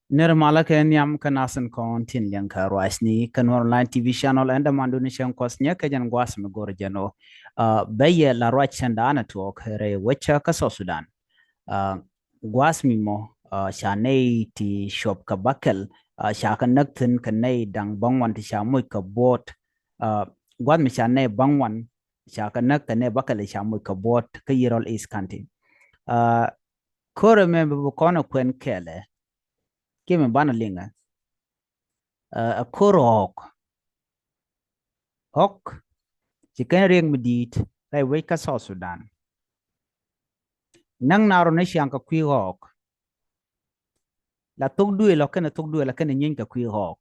Nirmala ken yam kanasan kon tin liang ka ni kan online TV channel enda mandu ni shen kosnya ka jan gwas me gor jano baye la roach senda ana to kere wecha ka so Sudan gwas mi mo shanei ti shop ka bakel sha ka naktin ka nei dang bangwan ti sha muy ka bot gwad mi shanei bangwan sha ka nak ka ne bakel sha muy ka bot ka yirol is kanti kore me bu kono kwen kele kime bana linga a koro hok chỉ cái riêng mà đi tại với cái South Sudan nang naro na siyang ka quy hok la tog duwe la kana nyin ka quy hok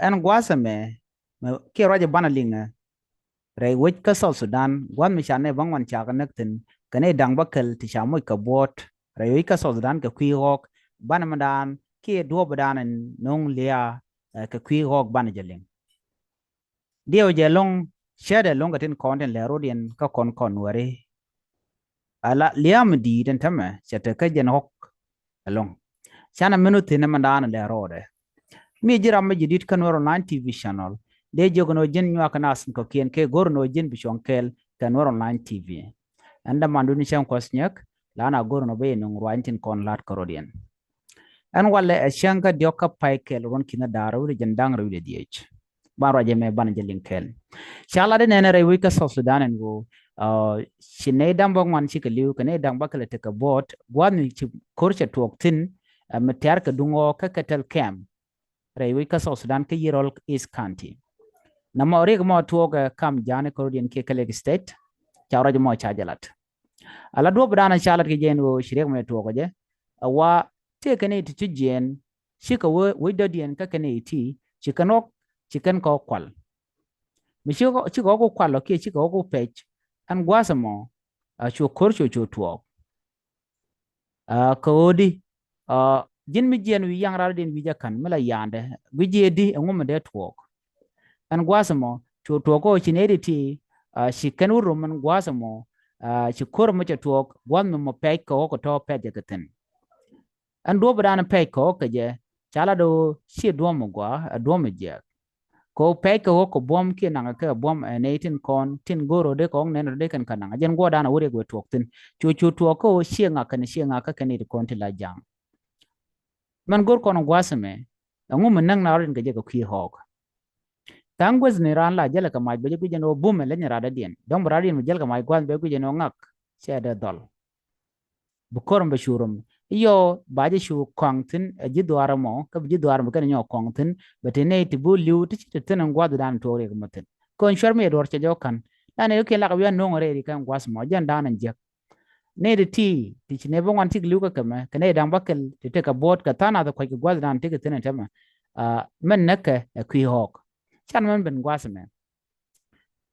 en gwasa me ke raja bana linga rai với cái South Sudan gwan mi shane bang wan cha ka naktin kane dang bakal ti shamoy ka bot rai với cái South Sudan ka quy hok bana madan ke do badan nong lia ka quy hok bana jaling dio je long share long ka tin content le rodien ka kon wari ala liam di den tama chata ka jen hok along chana menu tina mandana le rode mi jira ma jidit kan waro 9 TV channel de jogono jen nywa kana sin ko kien ke gorno jen bishon kel kan waro 9 TV anda mandu ni chan kosnyak lana gorno be no ngwantin kon lat korodien an wale a shanga dioka paikel ron kina daro de jendang ru de diech baro jeme ban jelin kel shala de nene re wika so Sudan en go shinay dang bang man chika liu kane dang bakala te ka bot gwan chi korcha tuok tin metiar ka dungo ka katel kem rewi ka South Sudan ka yirol East County na mo rig mo tuoga kam jane korodian ke Lake State chawra mo chajalat ala do bdana chalat ke jen go shirek me tuoga je wa te kane ti jen shika we dodien ka kane ti chikanok chikan ko kwal mi chiko ko kwal ke chiko ko pech an gwasamo chu korcho chu tuok kodi jin mi jen wi yang rar den wi jakan mala yande wi jedi ngum de tuok an gwasamo chu tuoko chinedi ti shi kanuru man gwasamo shi kor mo cha tuok gwan mo pe ko to pe de katen an do bran pe ko ke je chala do shi do mo gwa do mo je ko pe ko bom ki nanga ka bom ne tin kon tin goro de ko ne de kan kan jen go dana wure go tuok tin chu tuoko shi nga kan shi nga ka kan ni kon ti la jang man gor kono gwasame angu menang na rin gaje ko ki hok tangwez ni ran la jela ka maj be ku jeno bume le nyara da dien dom bradi mi jel ka maj gwan be ku jeno ngak se da dol bu korum be shurum yo baje shu kwangtin ji dwara mo ka ji dwara mo kan nyo kwangtin be te ne ti bu liu ti ti ten ngwa dan to re matin kon shar me dor che jo kan dan ne ke la ka no ngore ri kan gwas mo jan dan je ne de ti ne bon antik liu ka kama ka ne dan bakel ti te ka bot ka tana da kwa ki gwa dan ti ka ten tema men naka ku hok chan man ben gwas me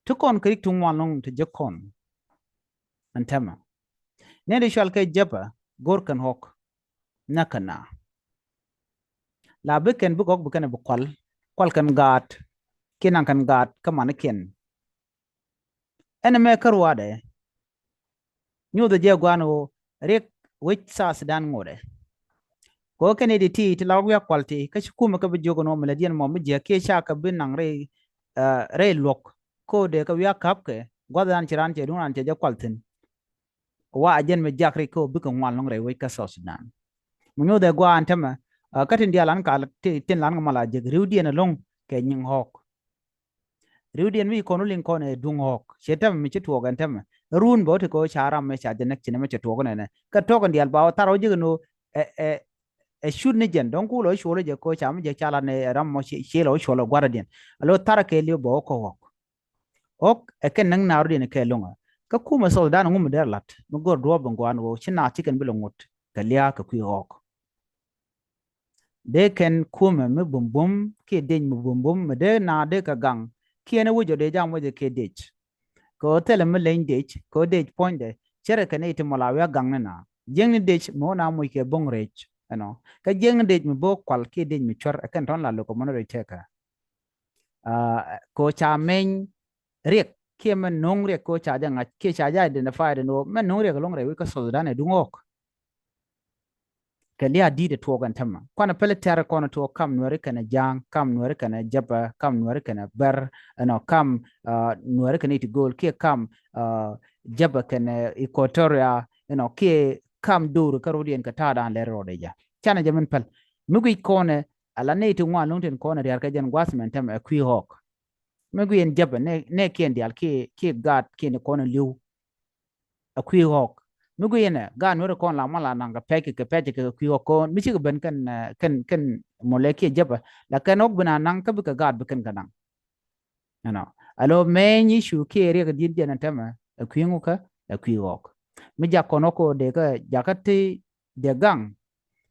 to kon krik tung wan long to je kon an tema ne de shal ke japa gor kan hok nakana la beken bu gok beken bu kwal kan gat kinan kan gat kamane ken ene me karwade nyu de je gwano rek wich sa Sudan ngode ko ken de ti law ya kwalti ka shi kuma ka bi jogo no meladian mo mi je ke sha ka bin nang re lok ko de ka ya kap ke godan chiran che dunan che je kwaltin wa ajen me jakri ko bi ko ngwal long re wich ka so Sudan mu nyu de gwa antema katin dia lan ka tin lan mala je riudien long ke nyin hok riudien mi kono lin kone dung hok shetam mi chitu gan tem run bo ko charam me cha denek chine me chitu ko ne ka to kan dial ba taro je no e e e shud ne jen don ku lo sholo je ko cham je chala ne ram mo she lo sholo gwaradien alo tara ke li bo ko hok ok e ken nang naru ne ke longa ka kuma soldan ngum der lat mo gor do bo ngwan wo china chicken bilongut ka liya ka ku hok de ken kuma me bum bum ke den me bum bum me de na de ka gang kiene wujo de jam wujo ke dech ko tele me len dech ko dech ponde chere kane ite mola wa gang na jeng ni dech mo na mo ke bong rech ano ka jeng dech me bo kwal ke dech me chor kan ton la ko mono teka ko cha men rek ke men nong rek ko cha janga ke cha ja identify no men nong rek long re wi ka so da ne dungok ke lia di de tuogan tama kwana pele tera kono to kam Nuer kana jang kam Nuer kana jaba kam Nuer kana ber no kam Nuer kana it gol ke kam jaba kana equatoria ke kam dur karudien ka tada le rode ja chana jamin pal mugi kone ala ne to ngwa lungten kone riar ka jan gwasmen tam a kwi hok mugi en jaba ne kien dial ke gat ke ne kone liu a kwi hok mugu yene ga Nuer kon la mala nanga peke ke peke ke kwi hok kon michi ben kan moleke jaba la kan ok bana nang ka ka gad ben kanang alo meni shu ke re ga dir jana tama a kwi nguka a kwi hok mi ja kono ko de ka jakati de gang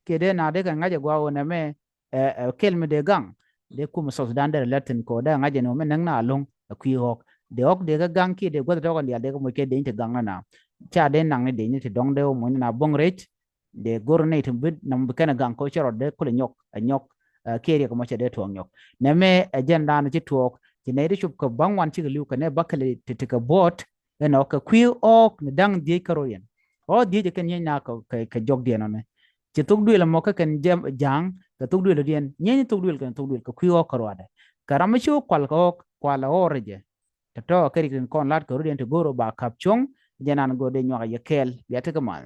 ke de na de ka ngaje gwa wona me kelme de gang de kum sos dander latin ko da ngaje no me nang na long a kwi hok de ok de ga gang ki de gwa to ko dia de ko mo ke de inte gang na cha de nang ne de ni te dong de mo na bong rech de gor ne te bit nam be kana gang ko chero de ko le nyok a nyok ke re ko mo che de to nyok ne me agenda na ti to ti ne ri chup ko bang wan ti lu ka ne bakale te ka bot no ka kwi ok ne dang de karo yen o di je ken yen na ko ka jog de no ne ti tuk du la mo ka ken jang ka tuk du la dien nyen tuk du ka tuk du ka kwi ok karo ade karama chu kwal ko kwala orje to ke ri kon lat ko ri te goro ba kap chong janan go de nywa ye kel ya te kamal